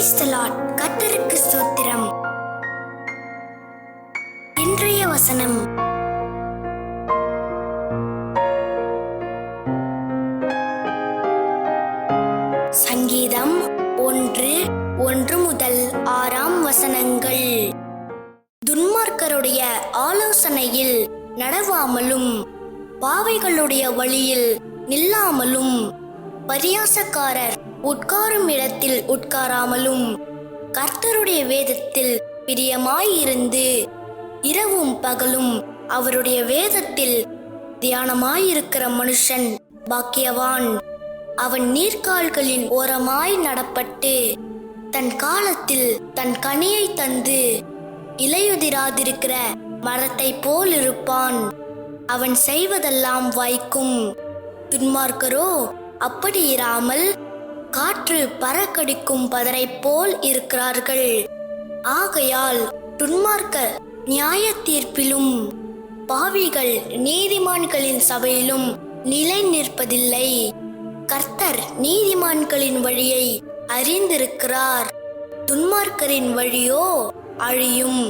Praise the Lord. கர்த்தருக்கு ஸ்தோத்திரம். இன்றைய வசனம் சங்கீதம் 1:1-6 துன்மார்க்கருடைய ஆலோசனையில் நடவாமலும் பாவிகளுடைய வழியில் நில்லாமலும் பரியாசக்காரர் உட்காரும் இடத்தில் உட்காராமலும் கர்த்தருடைய வேதத்தில் பிரியமாயிருந்து இரவும் பகலும் அவருடைய வேதத்தில் தியானமாயிருக்கிற மனுஷன் பாக்கியவான். அவன் நீர்க்கால்களின் ஓரமாய் நடப்பட்டு தன் காலத்தில் தன் கனியை தந்து இலையுதிராதிருக்கிற மரத்தை போல் இருப்பான். அவன் செய்வதெல்லாம் வாய்க்கும். துன்மார்க்கரோ அப்படி இராமல் காற்று பறக்கடிக்கும் பதரை போல் இருக்கிறார்கள். ஆகையால் துன்மார்க்கர் நியாய தீர்ப்பிலும் பாவிகள் நீதிமான்களின் சபையிலும் நிலை நிற்பதில்லை. கர்த்தர் நீதிமான்களின் வழியை அறிந்திருக்கிறார், துன்மார்க்கரின் வழியோ அழியும்.